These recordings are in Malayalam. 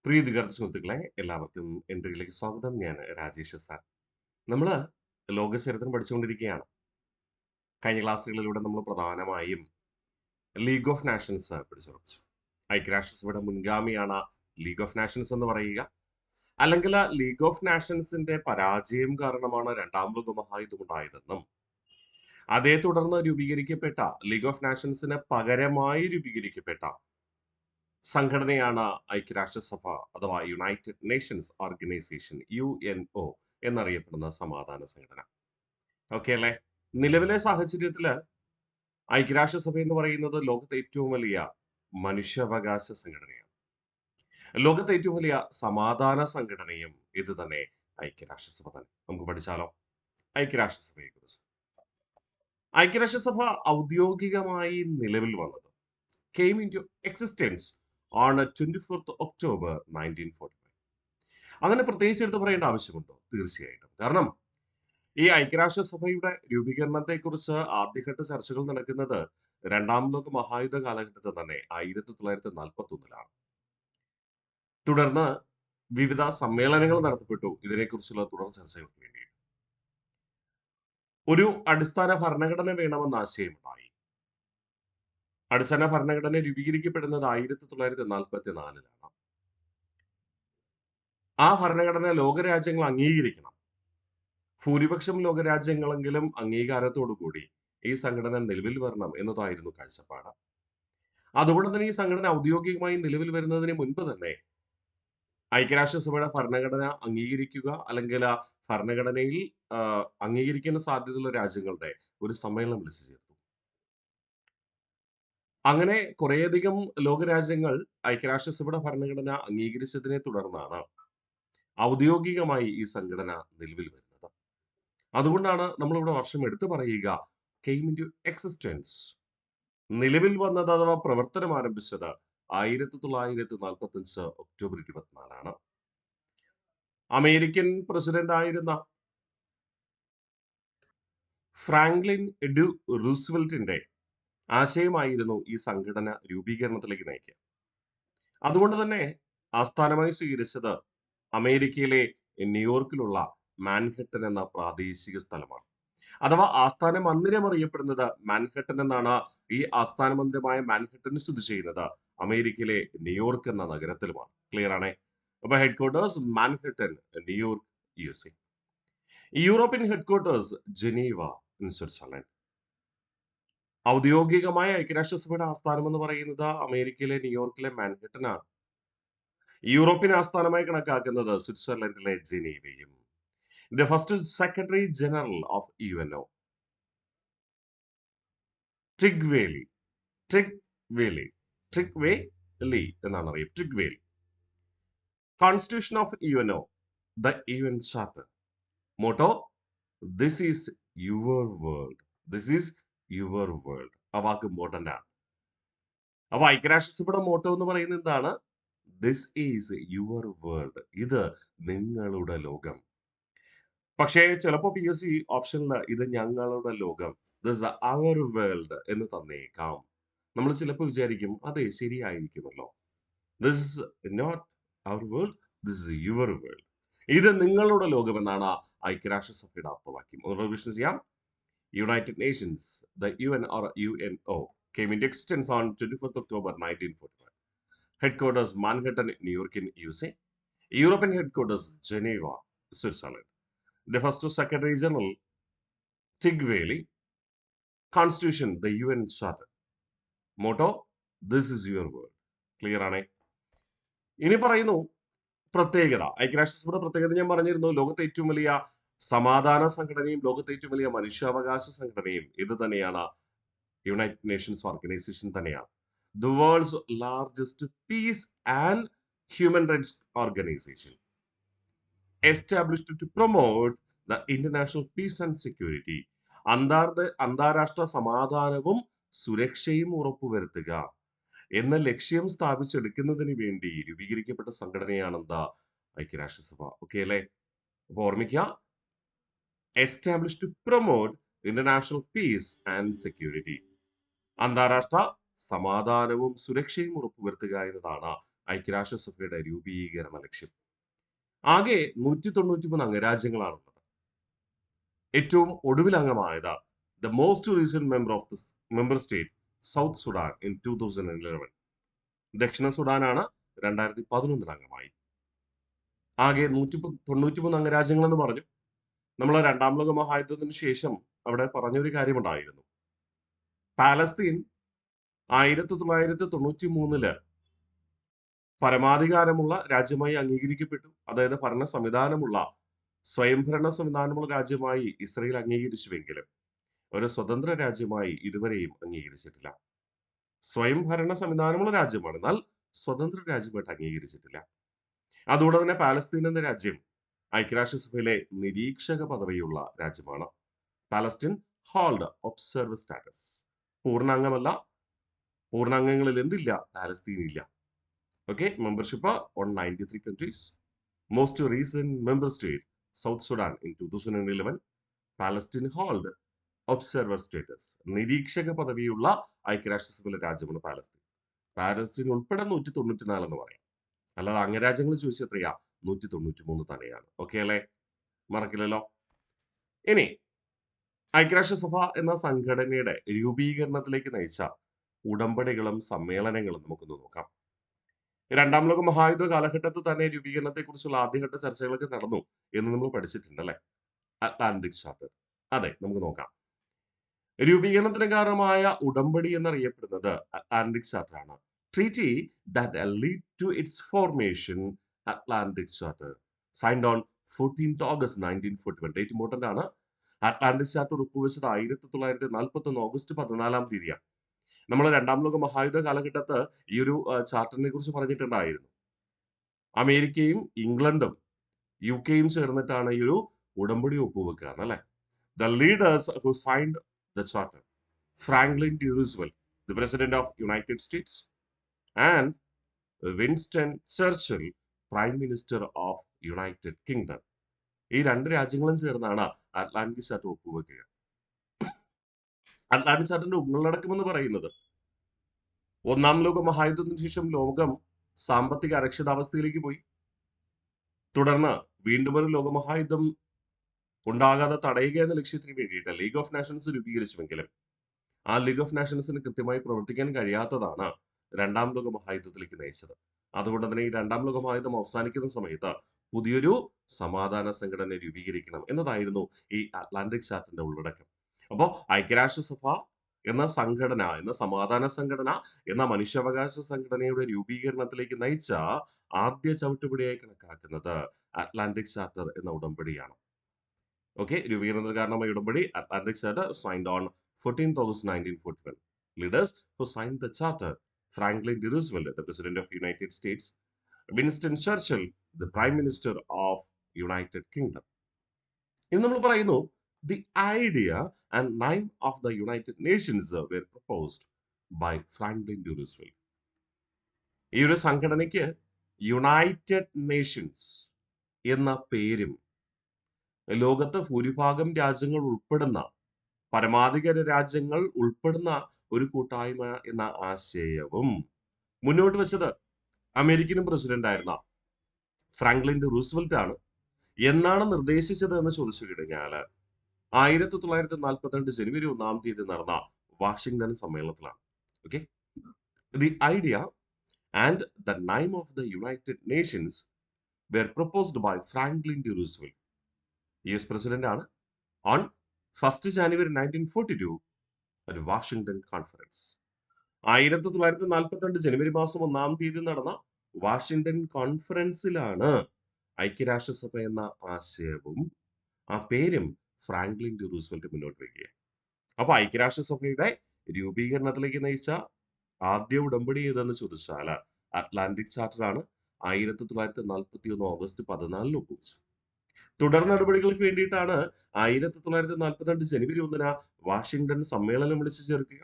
പ്രീതികർത്ത സുഹൃത്തുക്കളെ എല്ലാവർക്കും എൻട്രിയിലേക്ക് സ്വാഗതം. ഞാൻ രാജേഷ് സാർ. നമ്മൾ ലോക ചരിത്രം പഠിച്ചുകൊണ്ടിരിക്കുകയാണ്. കഴിഞ്ഞ ക്ലാസ്സുകളിലൂടെ നമ്മൾ പ്രധാനമായും ലീഗ് ഓഫ് നാഷൻസ് പിടിച്ചുറപ്പിച്ചു. ഐക്യരാഷ്ട്രസഭയുടെ മുൻഗാമിയാണ് ലീഗ് ഓഫ് നാഷൻസ് എന്ന് പറയുക. അല്ലെങ്കിൽ ലീഗ് ഓഫ് നാഷൻസിന്റെ പരാജയം കാരണമാണ് രണ്ടാം ലോക മഹായുദ്ധം ഉണ്ടായതെന്നും അതേ തുടർന്ന് രൂപീകരിക്കപ്പെട്ട ലീഗ് ഓഫ് നാഷൻസിന് പകരമായി രൂപീകരിക്കപ്പെട്ട സംഘടനയാണ് ഐക്യരാഷ്ട്രസഭ അഥവാ യുണൈറ്റഡ് നേഷൻസ് ഓർഗനൈസേഷൻ UNO എന്നറിയപ്പെടുന്ന സമാധാന സംഘടന. ഓക്കെ അല്ലേ? നിലവിലെ സാഹചര്യത്തില് ഐക്യരാഷ്ട്രസഭ എന്ന് പറയുന്നത് ലോകത്തെ ഏറ്റവും വലിയ മനുഷ്യാവകാശ സംഘടനയാണ്. ലോകത്തെ ഏറ്റവും വലിയ സമാധാന സംഘടനയും ഇത് തന്നെ ഐക്യരാഷ്ട്രസഭ തന്നെ. നമുക്ക് പഠിച്ചാലോ ഐക്യരാഷ്ട്രസഭയെ കുറിച്ച്. ഐക്യരാഷ്ട്രസഭ ഔദ്യോഗികമായി നിലവിൽ വന്നത് came into existence on 24th October 1945. അങ്ങനെ പ്രത്യേകിച്ച് എടുത്ത് പറയേണ്ട ആവശ്യമുണ്ടോ? തീർച്ചയായിട്ടും. കാരണം ഈ ഐക്യരാഷ്ട്രസഭയുടെ രൂപീകരണത്തെക്കുറിച്ച് ആദ്യഘട്ട ചർച്ചകൾ നടക്കുന്നത് രണ്ടാം ലോക മഹായുദ്ധ കാലഘട്ടത്തിൽ തന്നെ 1941-ലാണ്. തുടർന്ന് വിവിധ സമ്മേളനങ്ങൾ നടത്തപ്പെട്ടു ഇതിനെക്കുറിച്ചുള്ള തുടർ ചർച്ചകൾക്ക് വേണ്ടി. ഒരു അടിസ്ഥാന ഭരണഘടന വേണമെന്ന ആശയമുണ്ടായി. അടിസ്ഥാന ഭരണഘടന രൂപീകരിക്കപ്പെടുന്നത് 1944-ലാണ്. ആ ഭരണഘടന ലോകരാജ്യങ്ങൾ അംഗീകരിക്കണം. ഭൂരിപക്ഷം ലോകരാജ്യങ്ങളെങ്കിലും അംഗീകാരത്തോടു കൂടി ഈ സംഘടന നിലവിൽ വരണം എന്നതായിരുന്നു കാഴ്ചപ്പാട്. അതുകൊണ്ട് തന്നെ ഈ സംഘടന ഔദ്യോഗികമായി നിലവിൽ വരുന്നതിന് മുൻപ് തന്നെ ഐക്യരാഷ്ട്രസഭയുടെ ഭരണഘടന അംഗീകരിക്കുക അല്ലെങ്കിൽ ആ ഭരണഘടനയിൽ അംഗീകരിക്കുന്ന സാധ്യതയുള്ള രാജ്യങ്ങളുടെ ഒരു സമ്മേളനം വിളിച്ചു ചേർത്തു. അങ്ങനെ കുറേയധികം ലോകരാജ്യങ്ങൾ ഐക്യരാഷ്ട്രസഭയുടെ ഭരണഘടന അംഗീകരിച്ചതിനെ തുടർന്നാണ് ഔദ്യോഗികമായി ഈ സംഘടന നിലവിൽ വരുന്നത്. അതുകൊണ്ടാണ് നമ്മളിവിടെ വർഷം എടുത്തു പറയുക came into existence. നിലവിൽ വന്നത് അഥവാ പ്രവർത്തനം ആരംഭിച്ചത് 1945 ഒക്ടോബർ 24-ണ്. അമേരിക്കൻ പ്രസിഡന്റ് ആയിരുന്ന ഫ്രാങ്ക്ലിൻ ഡി റൂസ്വെൽറ്റിന്റെ ആശയമായിരുന്നു ഈ സംഘടന രൂപീകരണത്തിലേക്ക് നയിക്കുക. അതുകൊണ്ട് തന്നെ ആസ്ഥാനമായി സ്വീകരിച്ചത് അമേരിക്കയിലെ ന്യൂയോർക്കിലുള്ള മാൻഹട്ടൻ എന്ന പ്രാദേശിക സ്ഥലമാണ്. അഥവാ ആസ്ഥാന മന്ദിരം അറിയപ്പെടുന്നത് മാൻഹട്ടൻ എന്നാണ്. ഈ ആസ്ഥാന മന്ദിരമായ മാൻഹട്ടൻ സ്ഥിതി ചെയ്യുന്നത് അമേരിക്കയിലെ ന്യൂയോർക്ക് എന്ന നഗരത്തിലുമാണ്. ക്ലിയർ ആണേ? അപ്പൊ headquarters Manhattan, New York, USA. European headquarters Geneva in Switzerland. ഔദ്യോഗികമായ ഐക്യരാഷ്ട്രസഭയുടെ ആസ്ഥാനം എന്ന് പറയുന്നത് അമേരിക്കയിലെ ന്യൂയോർക്കിലെ മാൻഹട്ടൻ ആണ്. യൂറോപ്യൻ ആസ്ഥാനമായി കണക്കാക്കുന്നത് സ്വിറ്റ്സർലൻഡിലെ ജനീവയും. The first Secretary General of UNO, Trygve Lie Trygve Lie Trygve Lie എന്നാണ് അറിയുന്നത്. Trygve Lie. Constitution of UNO, the UN charter. Motto this is your world. This is your world. ആ വാക്ക് ഇമ്പോർട്ടന്റ് ആണ്. അപ്പൊ ഐക്യരാഷ്ട്രസഭയുടെ മോട്ടോ എന്ന് പറയുന്നത് എന്താണ്? This is your world. ഇത് നിങ്ങളുടെ ലോകം. പക്ഷേ ചിലപ്പോ PSC ഓപ്ഷനിൽ ഇത് ഞങ്ങളുടെ ലോകം, ദിസ് അവർ വേൾഡ് എന്ന് തന്നേക്കാം. നമ്മൾ ചിലപ്പോൾ വിചാരിക്കും അതെ ശരിയായിരിക്കുമല്ലോ. This not our world, this your world. ഇത് നിങ്ങളുടെ ലോകം എന്നാണ് ഐക്യരാഷ്ട്രസഭയുടെ അർത്ഥവാക്യം. ഒന്ന് റിവിഷൻ ചെയ്യാം. United Nations, the UN or UNO came into existence on 24th October 1945. Headquarters Manhattan, New York in USA. European headquarters Geneva, Switzerland. The first Secretary General Tigweli. Constitution, the UN Charter. Motto, this is your world. Clear ആണേ? ഇനി പറയുന്നു പ്രത്യേകത. ഐക്യരാഷ്ട്രസഭയുടെ പ്രത്യേകത ഞാൻ പറഞ്ഞിരുന്നു. ലോകത്തെ ഏറ്റവും വലിയ സമാധാന സംഘടനയും ലോകത്തെ ഏറ്റവും വലിയ മനുഷ്യാവകാശ സംഘടനയും ഇത് തന്നെയാണ്. യുണൈറ്റഡ് നേഷൻസ് ഓർഗനൈസേഷൻ തന്നെയാണ്. The world's largest peace and human rights organisation established to promote the international peace and security. അന്താരാഷ്ട്ര സമാധാനവും സുരക്ഷയും ഉറപ്പുവരുത്തുക എന്ന ലക്ഷ്യം സ്ഥാപിച്ചെടുക്കുന്നതിന് വേണ്ടി രൂപീകരിക്കപ്പെട്ട സംഘടനയാണ് എന്താ? ഐക്യരാഷ്ട്രസഭ. ഓക്കെ അല്ലേ? അപ്പൊ ഓർമ്മിക്കുക, establish to promote international peace and security. അന്താരാഷ്ട്ര സമാധാനവും സുരക്ഷയും ഉറപ്പുവരുത്തുക എന്നതാണ് ഐക്യരാഷ്ട്രസഭയുടെ രൂപീകരണ ലക്ഷ്യം. ആകെ 193 അംഗരാജ്യങ്ങളാണുള്ളത്. ഏറ്റവും ഒടുവിൽ അംഗമായത് the most recent member state South Sudan in 2011. ദക്ഷിണ സുഡാനാണ് 2011 അംഗമായി. ആകെ 193 അംഗരാജ്യങ്ങൾ എന്ന് പറഞ്ഞു. നമ്മൾ രണ്ടാം ലോക മഹായുദ്ധത്തിന് ശേഷം അവിടെ പറഞ്ഞൊരു കാര്യമുണ്ടായിരുന്നു. പാലസ്തീൻ 1993 പരമാധികാരമുള്ള രാജ്യമായി അംഗീകരിക്കപ്പെട്ടു. അതായത് ഭരണ സംവിധാനമുള്ള സ്വയംഭരണ സംവിധാനമുള്ള രാജ്യമായി ഇസ്രയേൽ അംഗീകരിച്ചുവെങ്കിലും ഒരു സ്വതന്ത്ര രാജ്യമായി ഇതുവരെയും അംഗീകരിച്ചിട്ടില്ല. സ്വയംഭരണ സംവിധാനമുള്ള രാജ്യമാണ്, എന്നാൽ സ്വതന്ത്ര രാജ്യമായിട്ട് അംഗീകരിച്ചിട്ടില്ല. അതുകൊണ്ട് തന്നെ പാലസ്തീൻ എന്ന രാജ്യം ഐക്യരാഷ്ട്രസഭയിലെ നിരീക്ഷക പദവിയുള്ള രാജ്യമാണ്. Palestine hold observer status. പൂർണ്ണാംഗമല്ല, പൂർണ്ണാംഗങ്ങളിൽ എന്തില്ല, പാലസ്തീൻ ഇല്ല. Okay, membership on 93 countries. Most recent member state South Sudan in 2011. Palestine hold observer status. നിരീക്ഷക പദവിയുള്ള ഐക്യരാഷ്ട്രസഭയിലെ രാജ്യമാണ് പാലസ്തീൻ. പാലസ്തീൻ ഉൾപ്പെടെ 194 എന്ന് പറയാം. അല്ലാതെ അംഗരാജ്യങ്ങൾ ചോദിച്ചാൽ എത്രയാ? 193 തന്നെയാണ്. ഓക്കെ അല്ലേ? മറക്കില്ലല്ലോ. ഇനി ഐക്യരാഷ്ട്രസഭ എന്ന സംഘടനയുടെ രൂപീകരണത്തിലേക്ക് നയിച്ച ഉടമ്പടികളും സമ്മേളനങ്ങളും നമുക്കൊന്ന് നോക്കാം. രണ്ടാം ലോക മഹായുദ്ധ കാലഘട്ടത്തിൽ തന്നെ രൂപീകരണത്തെക്കുറിച്ചുള്ള ആദ്യഘട്ട ചർച്ചകളൊക്കെ നടന്നു എന്ന് നമ്മൾ പഠിച്ചിട്ടുണ്ട് അല്ലെ? Atlantic Charter. അതെ, നമുക്ക് നോക്കാം. രൂപീകരണത്തിന് കാരണമായ ഉടമ്പടി എന്നറിയപ്പെടുന്നത് അറ്റ്ലാന്റിക് ചാർട്ടർ ആണ്. Treaty that lead to its formation, Atlantic Charter, signed on 14th August 1941. Date important ആണ്. അറ്റ്ലാന്റിക് ചാർട്ടർ ഒപ്പുവെച്ചത് 1941 ഓഗസ്റ്റ് 14 നമ്മൾ രണ്ടാം ലോക മഹായുദ്ധ കാലഘട്ടത്ത് ഈ ഒരു ചാർട്ടറിനെ കുറിച്ച് പറഞ്ഞിട്ടുണ്ടായിരുന്നു. അമേരിക്കയും ഇംഗ്ലണ്ടും UK ചേർന്നിട്ടാണ് ഈ ഒരു ഉടമ്പടി ഒപ്പുവെക്കുക അല്ലെ? The leaders who signed the charter, Franklin D. Roosevelt, the President of United States, and Winston Churchill, Prime Minister of United Kingdom. ഈ രണ്ട് രാജ്യങ്ങളും ചേർന്നാണ് അറ്റ്ലാന്റിക് ചാർട്ടർ ഒപ്പുവെക്കുക. അറ്റ്ലാന്റിക് ചാർട്ടറിന്റെ ഉള്ളടക്കം എന്ന് പറയുന്നത് ഒന്നാം ലോക മഹായുദ്ധത്തിന് ശേഷം ലോകം സാമ്പത്തിക അരക്ഷിതാവസ്ഥയിലേക്ക് പോയി. തുടർന്ന് വീണ്ടും ഒരു ലോകമഹായുദ്ധം ഉണ്ടാകാതെ തടയുക എന്ന ലക്ഷ്യത്തിന് വേണ്ടിയിട്ട് ലീഗ് ഓഫ് നാഷൻസ് രൂപീകരിച്ചുവെങ്കിലും ആ ലീഗ് ഓഫ് നാഷൻസിന് കൃത്യമായി പ്രവർത്തിക്കാൻ കഴിയാത്തതാണ് രണ്ടാം ലോക മഹായുദ്ധത്തിലേക്ക് നയിച്ചത്. അതുകൊണ്ട് തന്നെ ഈ രണ്ടാം ലോക മഹായുദ്ധം അവസാനിക്കുന്ന സമയത്ത് പുതിയൊരു സമാധാന സംഘടന രൂപീകരിക്കണം എന്നതായിരുന്നു ഈ അറ്റ്ലാന്റിക് ചാർട്ടറിന്റെ ഉള്ളടക്കം. അപ്പോൾ ഐക്യരാഷ്ട്രസഭ എന്ന സംഘടന, എന്ന സമാധാന സംഘടന, എന്ന മനുഷ്യാവകാശ സംഘടനയുടെ രൂപീകരണത്തിലേക്ക് നയിച്ച ആദ്യ ചവിട്ടുപടിയായി കണക്കാക്കുന്നത് അറ്റ്ലാന്റിക് ചാർട്ടർ എന്ന ഉടമ്പടിയാണ്. ഓക്കെ, രൂപീകരണത്തിന് കാരണമായ ഉടമ്പടി Atlantic Charter signed on 14th August 1941. Leaders who signed the charter, Franklin D. Roosevelt, the President of United States, Winston Churchill, the Prime Minister of United Kingdom. ഇന്ന് നമ്മൾ പറയുന്നു the idea and name of the United Nations were proposed by Franklin D. Roosevelt. ഈ ഒരു സംഘടനയ്ക്ക് യുണൈറ്റഡ് നേഷൻസ് എന്ന പേരും ലോകത്ത് ഭൂരിഭാഗം രാജ്യങ്ങൾ ഉൾപ്പെടുന്ന, പരമാധികാര രാജ്യങ്ങൾ ഉൾപ്പെടുന്ന ഒരു കൂട്ടായ്മ എന്ന ആശയവും മുന്നോട്ട് വെച്ചത് അമേരിക്കൻ പ്രസിഡന്റ് ആയിരുന്ന ഫ്രാങ്ക്ലിൻ ഡി റൂസ്വെൽറ്റ് ആണ്. എന്നാണ് നിർദ്ദേശിച്ചത് എന്ന് ചോദിച്ചു കഴിഞ്ഞാൽ 1942 ജനുവരി 1 നടന്ന വാഷിംഗ്ടൺ സമ്മേളനത്തിലാണ്. ഓക്കെ, the idea and the name of the United Nations were proposed by Franklin D Roosevelt. US president ആണ്. On 1 January 1942 at Washington conference. 1942 ജനുവരി 1 നടന്ന വാഷിംഗ്ടൺ കോൺഫറൻസിലാണ് ഐക്യരാഷ്ട്രസഭ എന്ന ആശയവും ആ പേരും ഫ്രാങ്ക്ലിൻ ഡി റൂസ്വെൽറ്റ് മുന്നോട്ട് വയ്ക്കുക. അപ്പൊ ഐക്യരാഷ്ട്രസഭയുടെ രൂപീകരണത്തിലേക്ക് നയിച്ച ആദ്യ ഉടമ്പടി ഏതെന്ന് ചോദിച്ചാൽ അറ്റ്ലാന്റിക് ചാർട്ടർ ആണ്. 1941 ഓഗസ്റ്റ് 14 ഒപ്പുവെച്ചു. തുടർ നടപടികൾക്ക് വേണ്ടിയിട്ടാണ് 1942 ജനുവരി 1 വാഷിംഗ്ടൺ സമ്മേളനം വിളിച്ചു ചേർക്കുക.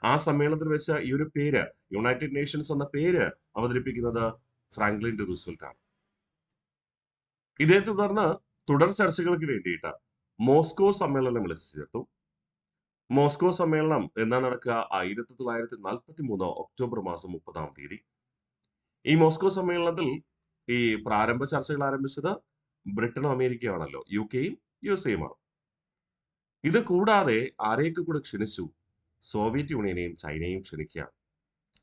ആ സമ്മേളനത്തിൽ വെച്ച ഈ ഒരു പേര്, യുണൈറ്റഡ് നേഷൻസ് എന്ന പേര് അവതരിപ്പിക്കുന്നത് ഫ്രാങ്ക്ലിൻ ഡി റൂസ്വെൽറ്റ് ആണ്. ഇതേ തുടർന്ന് തുടർ ചർച്ചകൾക്ക് വേണ്ടിയിട്ട് മോസ്കോ സമ്മേളനം വിളിച്ചു ചേർത്തു. മോസ്കോ സമ്മേളനം എന്നാ നടക്കുക? 1943 ഒക്ടോബർ 30. ഈ മോസ്കോ സമ്മേളനത്തിൽ ഈ പ്രാരംഭ ചർച്ചകൾ ആരംഭിച്ചത് ബ്രിട്ടനും അമേരിക്കയുമാണല്ലോ, UK-യും USA-യുമാണ്. ഇത് കൂടാതെ ആരെയൊക്കെ കൂടെ ക്ഷണിച്ചു? സോവിയറ്റ് യൂണിയനെയും ചൈനയും ക്ഷണിക്കുകയാണ്.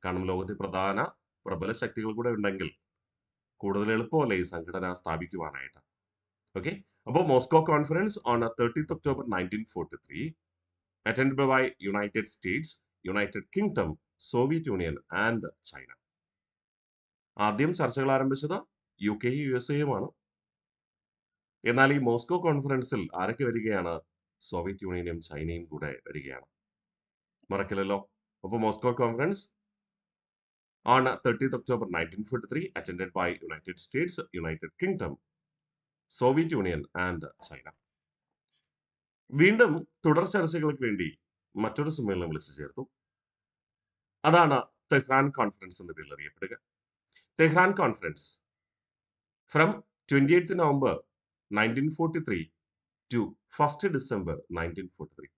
കാരണം ലോകത്തെ പ്രധാന പ്രബല ശക്തികൾ കൂടെ ഉണ്ടെങ്കിൽ കൂടുതൽ എളുപ്പമല്ലേ ഈ സംഘടന സ്ഥാപിക്കുവാനായിട്ട്. ഓക്കെ, അപ്പോൾ Moscow conference on 30th October 1943 attended by United States, United Kingdom, Soviet union and China. ആദ്യം ചർച്ചകൾ ആരംഭിച്ചത് UK-യും USA-യുമാണ്. എന്നാൽ ഈ മോസ്കോ കോൺഫറൻസിൽ ആരൊക്കെ വരികയാണ്? സോവിയറ്റ് യൂണിയനും ചൈനയും കൂടെ വരികയാണ്. മറക്കില്ലല്ലോ. അപ്പോൾ Moscow conference on 30th October 1943 attended by United States, United Kingdom, Soviet union and China. വീണ്ടും തുടർ ചർച്ചകൾക്ക് വേണ്ടി മറ്റൊരു സമ്മേളനം വിളിച്ചു ചേർത്തു. അതാണ് തെഹ്റാൻ കോൺഫറൻസ് എന്ന പേരിൽ അറിയപ്പെടുക. Tehran conference from 28th November 1943 to 1st December 1943.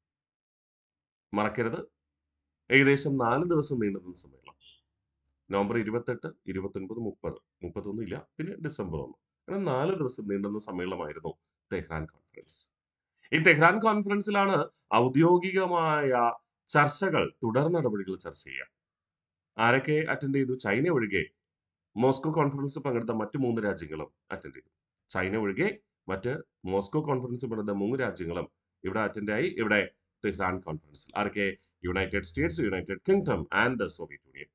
മറക്കരുത്, ഏകദേശം 4 ദിവസം നീണ്ടുനിന്ന സമ്മേളനം. നവംബർ 28, 29, 30, 31 ഇല്ല, പിന്നെ ഡിസംബർ 1. അങ്ങനെ 4 ദിവസം നീണ്ടുന്ന സമ്മേളനമായിരുന്നു തെഹ്റാൻ കോൺഫറൻസ്. ഈ തെഹ്റാൻ കോൺഫറൻസിലാണ് ഔദ്യോഗികമായ ചർച്ചകൾ, തുടർ നടപടികൾ ചർച്ച ചെയ്യുക. ആരൊക്കെ അറ്റൻഡ് ചെയ്തു? ചൈന ഒഴികെ മോസ്കോ കോൺഫറൻസിൽ പങ്കെടുത്ത മറ്റ് 3 രാജ്യങ്ങളും അറ്റൻഡ് ചെയ്തു. ചൈന ഒഴികെ മറ്റ് മോസ്കോ കോൺഫറൻസിൽ പങ്കെടുത്ത 3 രാജ്യങ്ങളും ഇവിടെ അറ്റൻഡ് ആയി. ഇവിടെ തെഹ്റാൻ കോൺഫറൻസിൽ ആരൊക്കെ? United States, United kingdom and Soviet union.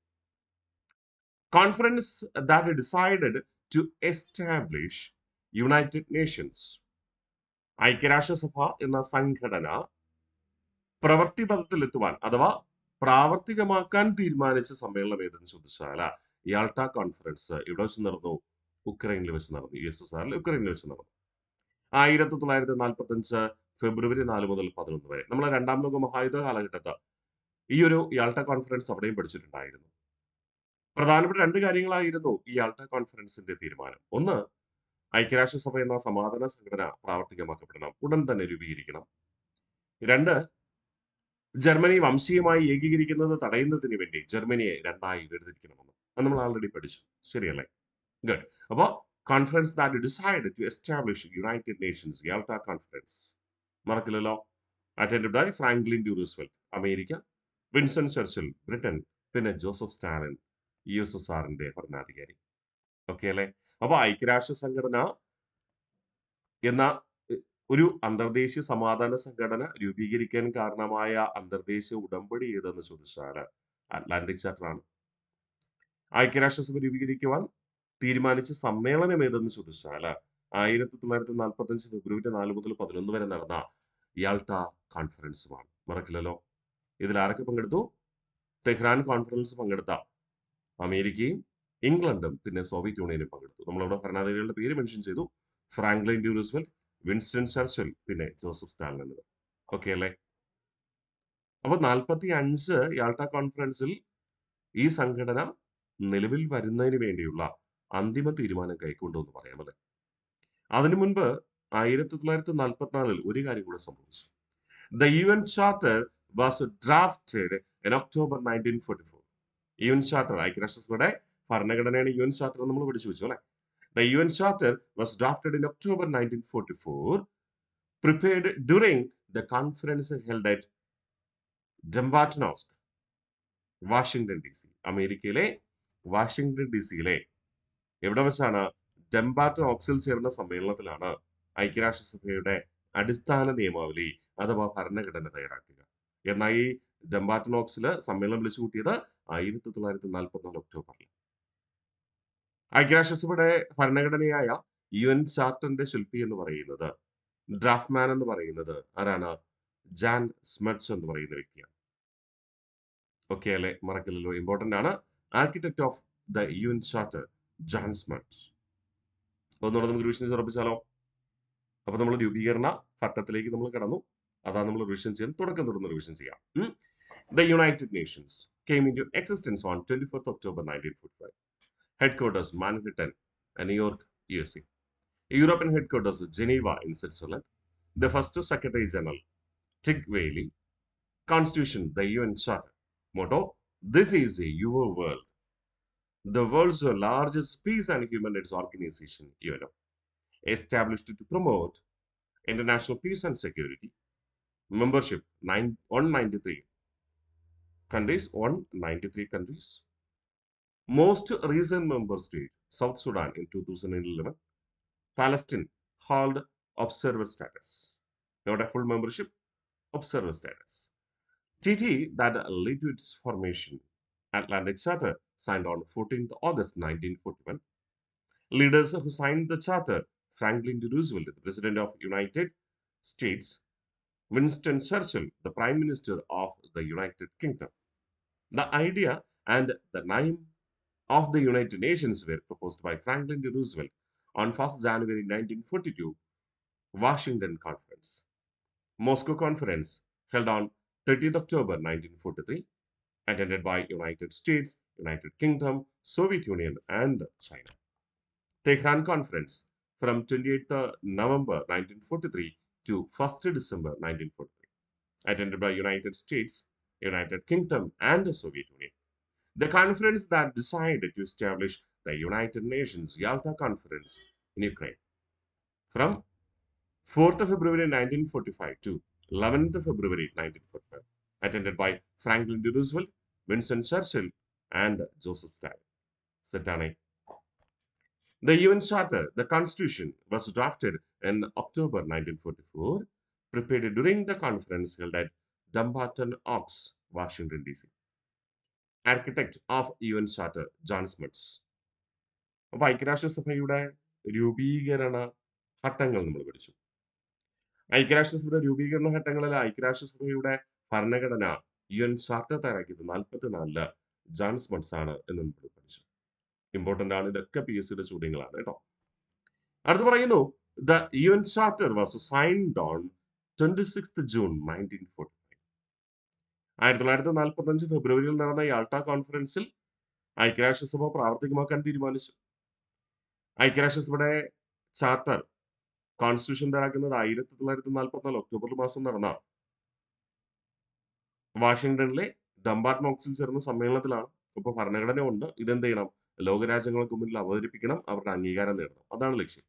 Conference that decided to establish United Nations. ഐക്യരാഷ്ട്രസഭ എന്ന സംഘടന പ്രവൃത്തിപഥത്തിലെത്തുവാൻ അഥവാ പ്രാവർത്തികമാക്കാൻ തീരുമാനിച്ച സമ്മേളനം ഏതെന്ന് ചോദിച്ചാൽ യാൾട്ട കോൺഫറൻസ് ഇവിടെ വെച്ച് നടന്നു. ഉക്രൈനിൽ വെച്ച് നടന്നു. USSRൽ ഉക്രൈനിൽ വെച്ച് നടന്നു. 1945 ഫെബ്രുവരി 4 മുതൽ 11 വരെ. നമ്മൾ രണ്ടാം ലോക മഹായുദ്ധ കാലഘട്ടത്ത് ഈ ഒരു യാൾട്ട കോൺഫറൻസ് അവിടെയും പഠിച്ചിട്ടുണ്ടായിരുന്നു. പ്രധാനപ്പെട്ട 2 കാര്യങ്ങളായിരുന്നു ഈ യാൾട്ട കോൺഫറൻസിന്റെ തീരുമാനം. ഒന്ന്, ഐക്യരാഷ്ട്രസഭ എന്ന സമാധാന സംഘടന പ്രാവർത്തികമാക്കപ്പെടണം, ഉടൻ തന്നെ രൂപീകരിക്കണം. 2, ജർമ്മനി വംശീയമായി ഏകീകരിക്കുന്നത് തടയുന്നതിന് വേണ്ടി ജർമ്മനിയെ 2ആയി വേർതിരിക്കണമെന്ന്. അത് നമ്മൾ ആൾറെഡി പഠിച്ചു, ശരിയല്ലേ? ഗുഡ്. അപ്പോൾ conference that decide to establish United Nations, Yalta conference, മറക്കില്ലല്ലോ. Attended by Franklin D Roosevelt America, Winston Churchill Britain, പിന്നെ ജോസഫ് സ്റ്റാലിൻ USSRന്റെ ഭരണാധികാരി. ഓക്കെ അല്ലേ? അപ്പൊ ഐക്യരാഷ്ട്ര സംഘടന എന്ന ഒരു അന്തർദേശീയ സമാധാന സംഘടന രൂപീകരിക്കാൻ കാരണമായ അന്തർദേശീയ ഉടമ്പടി ഏതെന്ന് ചോദിച്ചാൽ അറ്റ്ലാന്റിക് ചാർട്ടർ ആണ്. ഐക്യരാഷ്ട്രസഭ രൂപീകരിക്കുവാൻ തീരുമാനിച്ച സമ്മേളനം ഏതെന്ന് ചോദിച്ചാൽ 1945 ഫെബ്രുവരി 4 മുതൽ 11 വരെ നടന്ന യാൾട്ട കോൺഫറൻസുമാണ്. മറക്കില്ലല്ലോ. ഇതിൽ ആരൊക്കെ പങ്കെടുത്തു? തെഹ്റാൻ കോൺഫറൻസ് പങ്കെടുത്ത അമേരിക്കയും ഇംഗ്ലണ്ടും പിന്നെ സോവിയറ്റ് യൂണിയനും പങ്കെടുത്തു. നമ്മളവിടെ ഭരണാധികാരികളുടെ പേര് മെൻഷൻ ചെയ്തു. Franklin D Roosevelt, Winston Churchill, പിന്നെ ജോസഫ് സ്റ്റാലിൻ എന്നിവർ. ഓക്കെ അല്ലേ? അപ്പൊ 45 യാൾട്ട കോൺഫറൻസിൽ ഈ സംഘടന നിലവിൽ വരുന്നതിന് വേണ്ടിയുള്ള അന്തിമ തീരുമാനം കൈക്കൊണ്ടു എന്ന് പറയാം അല്ലേ? അതിനു മുൻപ് 1944 ഒരു കാര്യം കൂടെ സംഭവിച്ചു. The UN Charter was drafted in October 1944. UN Charter, ഐക്യരാഷ്ട്രസഭയുടെ ഭരണഘടനയാണ് UN Charter നമ്മൾ പഠിച്ചു വെച്ചു അല്ലെ? The UN Charter was drafted in October 1944, prepared during the conference held at Dumbarton-Oaks, Washington DC. അമേരിക്കയിലെ വാഷിംഗ്ടൺ DCയിലെ എവിടെ വെച്ചാണ്? ഡംബാർട്ടൺ ഓക്സിൽ ചേർന്ന സമ്മേളനത്തിലാണ് ഐക്യരാഷ്ട്രസഭയുടെ അടിസ്ഥാന നിയമാവലി അഥവാ ഭരണഘടന തയ്യാറാക്കുക. എന്നാൽ ഈ ഡംബാർട്ടൺ ഓക്സിൽ സമ്മേളനം വിളിച്ചു കൂട്ടിയത് 1944 ഒക്ടോബറിൽ. ഐക്യരാഷ്ട്രസഭയുടെ ഭരണഘടനയായ UN ചാർട്ടറിന്റെ ശില്പി എന്ന് പറയുന്നത്, ഡ്രാഫ്റ്റ്മാൻ എന്ന് പറയുന്നത് ആരാണ്? ജാൻ സ്മട്സ് എന്ന് പറയുന്ന വ്യക്തിയാണ്. ഓക്കെ അല്ലെ? മറക്കില്ലല്ലോ, ഇമ്പോർട്ടന്റ് ആണ്. Architect of the UN charter Jan Smuts. ഒന്നുകൂടെ നമുക്ക് റിവിഷൻ ഉറപ്പിച്ചാലോ? അപ്പൊ നമ്മൾ രൂപീകരണ ഘട്ടത്തിലേക്ക് നമ്മൾ കടന്നു. അതാണ് നമ്മൾ റിവിഷൻ ചെയ്യാൻ തുടക്കം തുടർന്ന് റിവിഷൻ ചെയ്യാം. The United Nations came into existence on 24th October 1945. Headquarters Manhattan, New York, USA. European headquarters Geneva in Switzerland. The first Secretary General Tig Whaley. Constitution, the UN Charter. Motto, this is your world. the world's largest peace and human rights organization, UNO, established to promote international peace and security. Membership 193 countries, 193 countries. Most recent member state, South Sudan in 2011, Palestine held observer status. Not a full membership, observer status. Treaty that led to its formation. Atlantic Charter signed on 14th August 1941. Leaders who signed the charter: Franklin D. Roosevelt, the President of United States; Winston Churchill, the Prime Minister of the United Kingdom. The idea and the name of the United Nations were proposed by Franklin D. Roosevelt on 1st January 1942 Washington Conference. Moscow Conference held on 30th October 1943, attended by United States, United Kingdom, Soviet Union, and China. Tehran Conference from 28th November 1943 to 1st December 1943, attended by United States, United Kingdom, and the Soviet Union. The conference that decided to establish the United Nations Yalta Conference in Ukraine from 4th of February 1945 to 11th of February 1945, attended by Franklin D. Roosevelt, Winston Churchill, and Joseph Stalin. The UN Charter, the Constitution, was drafted in October 1944, prepared during the conference held at Dumbarton Oaks, Washington, D.C. Architect of UN Charter, John Smuts. അപ്പോൾ ഐക്യരാഷ്ട്രസഭയുടെ രൂപീകരണ ഘട്ടങ്ങൾ നമ്മൾ പഠിച്ചു. ഐക്യരാഷ്ട്രസഭയുടെ രൂപീകരണ ഘട്ടങ്ങളിൽ ഐക്യരാഷ്ട്രസഭയുടെ ഭരണഘടന UN ചാർട്ടർ തയ്യാറാക്കിയത് 44 ജോൺ സ്മട്സ് ആണ് എന്ന് നമ്മൾ പഠിച്ചു. ഇമ്പോർട്ടന്റ് ആണ്, ഇതൊക്കെ PSC ചോദ്യങ്ങളാണ് കേട്ടോ. അടുത്ത് പറയുന്നു, the UN charter was signed on 26th June 1945. 1945 ഫെബ്രുവരിയിൽ നടന്ന യാൾട്ട കോൺഫറൻസിൽ ഐക്യരാഷ്ട്രസഭ പ്രാവർത്തികമാക്കാൻ തീരുമാനിച്ചു. ഐക്യരാഷ്ട്രസഭയുടെ ചാർട്ടർ കോൺസ്റ്റിറ്റ്യൂഷൻ തയ്യാറാക്കുന്നത് 1944 ഒക്ടോബർ മാസം നടന്ന വാഷിംഗ്ടണിലെ ഡംബാർട്ടൺ ഓക്സിൽ ചേർന്ന സമ്മേളനത്തിലാണ്. ഇപ്പൊ ഭരണഘടന ഉണ്ട്, ഇതെന്ത് ചെയ്യണം, ലോകരാജ്യങ്ങൾക്ക് മുന്നിൽ അവതരിപ്പിക്കണം, അവരുടെ അംഗീകാരം നേടണം, അതാണ് ലക്ഷ്യം.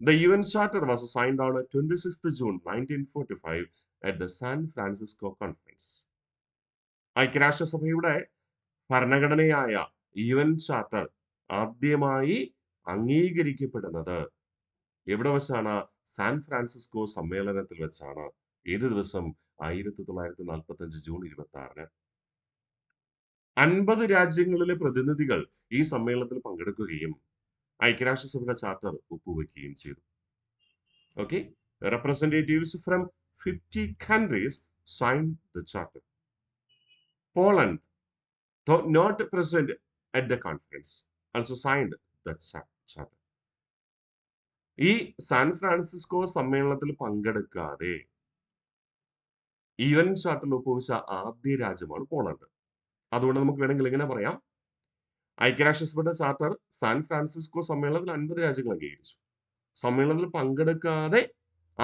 The UN Charter was signed on 26th June 1945 at the San Francisco Conference. ഐക്യരാഷ്ട്രസഭയുടെ ഭരണഘടനയായ UN ചാർട്ടർ ആദ്യമായി അംഗീകരിക്കപ്പെടുന്നത് എവിടെ വെച്ചാണ്? സാൻ ഫ്രാൻസിസ്കോ സമ്മേളനത്തിൽ വെച്ചാണ്. ഏത് ദിവസം? 1945 ജൂൺ 26-ന്. 50 രാജ്യങ്ങളിലെ പ്രതിനിധികൾ ഈ സമ്മേളനത്തിൽ പങ്കെടുക്കുകയും ഐക്യരാഷ്ട്രസഭയുടെ ചാർട്ടർ ഒപ്പുവെക്കുകയും ചെയ്തു. Okay, representatives from 50 countries signed the charter. Poland, though not present at the conference, also signed the charter. ഈ സാൻ ഫ്രാൻസിസ്കോ സമ്മേളനത്തിൽ പങ്കെടുക്കാതെ UN ചാർട്ടറിൽ ഒപ്പുവെച്ച ആദ്യ രാജ്യമാണ് പോളണ്ട്. അതുകൊണ്ട് നമുക്ക് വേണമെങ്കിൽ ഇങ്ങനെ പറയാം, ഐക്യരാഷ്ട്രസഭയുടെ ചാർട്ടർ സാൻ ഫ്രാൻസിസ്കോ സമ്മേളനത്തിൽ 50 രാജ്യങ്ങൾ അംഗീകരിച്ചു. സമ്മേളനത്തിൽ പങ്കെടുക്കാതെ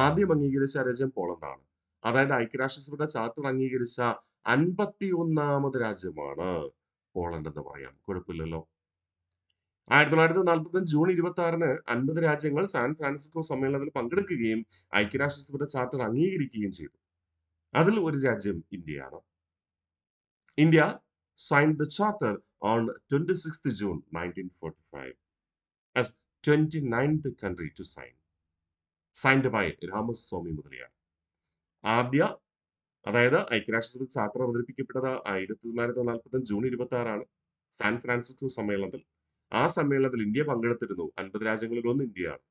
ആദ്യം അംഗീകരിച്ച രാജ്യം പോളണ്ടാണ്. അതായത് ഐക്യരാഷ്ട്രസഭയുടെ ചാർട്ടർ അംഗീകരിച്ച 51ാമത് രാജ്യമാണ് പോളണ്ട് എന്ന് പറയാം. കുഴപ്പമില്ലല്ലോ. 1945 ജൂൺ 26-ന് 50 രാജ്യങ്ങൾ സാൻ ഫ്രാൻസിസ്കോ സമ്മേളനത്തിൽ പങ്കെടുക്കുകയും ഐക്യരാഷ്ട്രസഭയുടെ ചാർട്ടർ അംഗീകരിക്കുകയും ചെയ്തു. അതിൽ ഒരു രാജ്യം ഇന്ത്യയാണ്. India signed the charter on 26th June 1945 as 29th country to sign. Signed by Ramaswami Mudaliar. അതായത് ഐക്യരാഷ്ട്രസഭ ചാർട്ടർ അവതരിപ്പിക്കപ്പെട്ടത് 1945 ജൂൺ 26-ആണ് സാൻ ഫ്രാൻസിസ്കോ സമ്മേളനത്തിൽ. ആ സമ്മേളനത്തിൽ ഇന്ത്യ പങ്കെടുത്തിരുന്നു. 50 രാജ്യങ്ങളിൽ ഒന്ന് ഇന്ത്യയാണ്.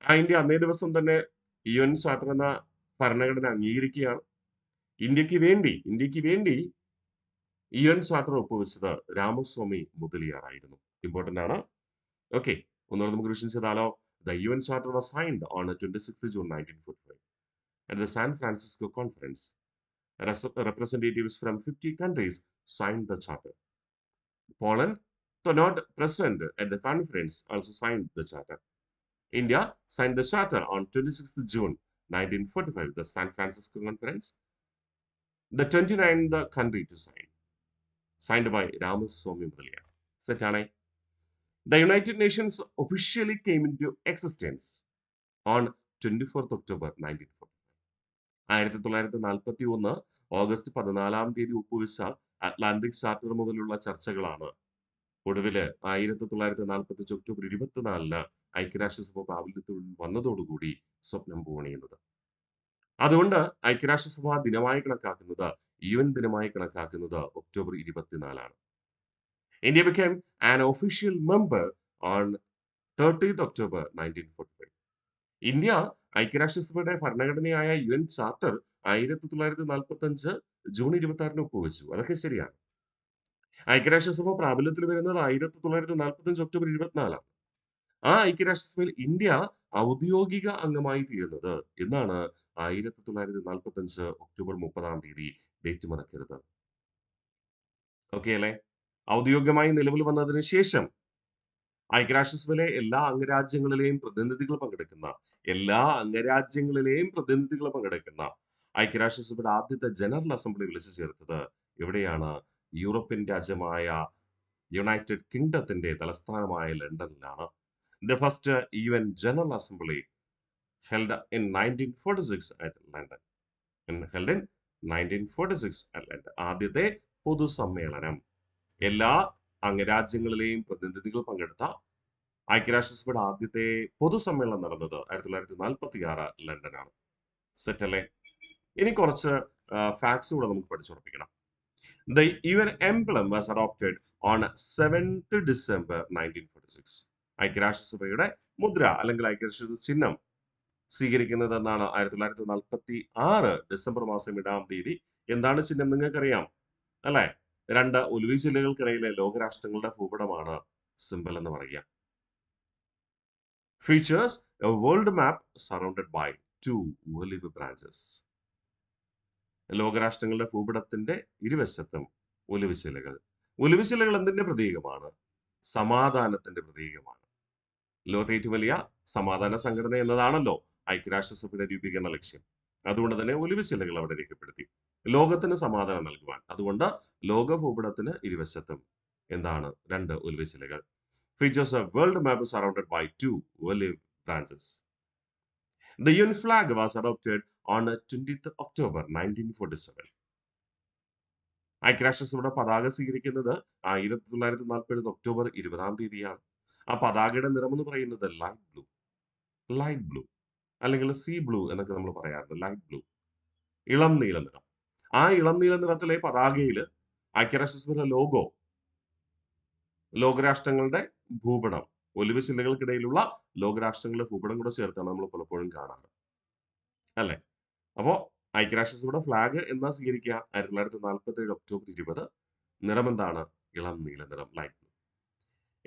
ആ ഇന്ത്യ അന്നേ ദിവസം തന്നെ UN ചാർട്ടർ എന്ന ഭരണഘടന അംഗീകരിക്കുകയാണ്. ഇന്ത്യക്ക് വേണ്ടി UN ചാർട്ടർ ഒപ്പുവെച്ചത് രാമസ്വാമി മുതലിയാറായിരുന്നു. ഇമ്പോർട്ടന്റ് ആണ്. ഓക്കെ, ഒന്നുകൂടെ നമുക്ക് റിവിഷൻ ചെയ്താലോ. The UN Charter was signed on 26th June 1945 at the San Francisco Conference. Representatives from 50 countries signed the charter. Poland, though not present at the conference, also signed the charter. India signed the charter on 26th June 1945, the San Francisco Conference, the 29th country to sign, signed by Ramaswamy Mudalia. സെറ്റാണേ. The United Nations officially came into existence on 24th October 1945. 1941 August 14 ഒപ്പുവെച്ച അറ്റ്ലാന്റിക് ചാർട്ടർ മുതലുള്ള ചർച്ചകളാണ് ഒടുവില് 1945 ഒക്ടോബർ 24 ഐക്യരാഷ്ട്രസഭ പ്രാബല്യത്തിൽ വന്നതോടുകൂടി സ്വപ്നം പൂവണിയുന്നത്. അതുകൊണ്ട് ഐക്യരാഷ്ട്രസഭ ദിനമായി കണക്കാക്കുന്നത്, UN ദിനമായി കണക്കാക്കുന്നത് October 24. India became an official member on 30th October 1945. India ഐക്യരാഷ്ട്രസഭയുടെ ഭരണഘടനയായ UN ചാർട്ടർ 1945 ജൂൺ 26 ഒപ്പുവെച്ചു. അതൊക്കെ ശരിയാണ്. ഐക്യരാഷ്ട്രസഭ പ്രാബല്യത്തിൽ വരുന്നത് 1945 ഒക്ടോബർ 24. ആ ഐക്യരാഷ്ട്രസഭയിൽ ഇന്ത്യ ഔദ്യോഗിക അംഗമായി തീരുന്നത് എന്നാണ് 1945 ഒക്ടോബർ 30 ഡേറ്റ് മറക്കരുത്. ഓക്കെ അല്ലേ? ഔദ്യോഗികമായി നിലവിൽ വന്നതിന് ശേഷം ഐക്യരാഷ്ട്രസഭയിലെ എല്ലാ അംഗരാജ്യങ്ങളിലെയും പ്രതിനിധികൾ പങ്കെടുക്കുന്ന ഐക്യരാഷ്ട്രസഭയുടെ ആദ്യത്തെ ജനറൽ അസംബ്ലി വിളിച്ചു ചേർത്തത് എവിടെയാണ്? യൂറോപ്യൻ രാജ്യമായ യുണൈറ്റഡ് കിങ്ഡത്തിന്റെ തലസ്ഥാനമായ ലണ്ടനിലാണ്. The first UN General Assembly held in 1946 at London. Held in 1946 at London. ആദ്യത്തെ പൊതുസമ്മേളനം എല്ലാ അംഗരാജ്യങ്ങളിലെയും പ്രതിനിധികൾ പങ്കെടുത്ത ഐക്യരാഷ്ട്രസഭയുടെ ആദ്യത്തെ പൊതുസമ്മേളനം നടന്നത് 1946 ലണ്ടനാണ്. സെറ്റ് അല്ലേ? ഇനി കുറച്ച് ഫാക്ട്സ് കൂടെ നമുക്ക് പഠിച്ചുറപ്പിക്കണം. The UN emblem was adopted on 7th December 1946. ഐക്യരാഷ്ട്രസഭയുടെ മുദ്ര അല്ലെങ്കിൽ ഐക്യരാഷ്ട്ര ചിഹ്നം സ്വീകരിക്കുന്നത് എന്നാണ് 1946 ഡിസംബർ മാസം 7 എന്താണ് ചിഹ്നം നിങ്ങൾക്കറിയാം അല്ലെ? 2 ഒലിവ് ജില്ലകൾക്കിടയിലെ ലോകരാഷ്ട്രങ്ങളുടെ ഭൂപടമാണ് സിംബൽ എന്ന് പറയുക. Features a world map surrounded by 2 olive branches. ലോകരാഷ്ട്രങ്ങളുടെ ഭൂപടത്തിന്റെ ഇരുവശത്തും ഒലിവ് ശിലകൾ. ഒലിവ് ശിലകൾ എന്തിന്റെ പ്രതീകമാണ്? സമാധാനത്തിന്റെ പ്രതീകമാണ്. ലോകത്തെ ഏറ്റവും വലിയ സമാധാന സംഘടന എന്നതാണല്ലോ ഐക്യരാഷ്ട്രസഭയുടെ രൂപീകരണ ലക്ഷ്യം. അതുകൊണ്ട് തന്നെ ഒലിവ് ശിലകൾ അവിടെ രേഖപ്പെടുത്തി ലോകത്തിന് സമാധാനം നൽകുവാൻ. അതുകൊണ്ട് ലോക ഭൂപടത്തിന് ഇരുവശത്തും എന്താണ്? 2 ഒലിവ് ശിലകൾ. Features a world map surrounded by 2 olive branches. The UN flag was adopted on 20th October 1947. ഐക്യരാഷ്ട്രസഭയുടെ പതാക സ്വീകരിക്കുന്നത് 1947 ഒക്ടോബർ 20 ആ പതാകയുടെ നിറം എന്ന് പറയുന്നത് ലൈറ്റ് ബ്ലൂ അല്ലെങ്കിൽ സീ ബ്ലൂ എന്നൊക്കെ നമ്മൾ പറയാറുണ്ട്. ലൈറ്റ് ബ്ലൂ, ഇളം നീല നിറം. ആ ഇളം നീല നിറത്തിലെ പതാകയിൽ ഐക്യരാഷ്ട്രസഭയുടെ ലോഗോ, ലോകരാഷ്ട്രങ്ങളുടെ ഭൂപടം, ഒലിവ് ശിലകൾക്കിടയിലുള്ള ലോകരാഷ്ട്രങ്ങളുടെ ഭൂപടം കൂടെ ചേർത്താണ് നമ്മൾ പലപ്പോഴും കാണാറ് അല്ലെ? അപ്പോ ഐക്യരാഷ്ട്രസഭയുടെ ഫ്ലാഗ് എന്നാ സ്വീകരിക്കുക? 1947 ഒക്ടോബർ 20. നിറം എന്താണ്? ഇളം നീല നിറം, light blue.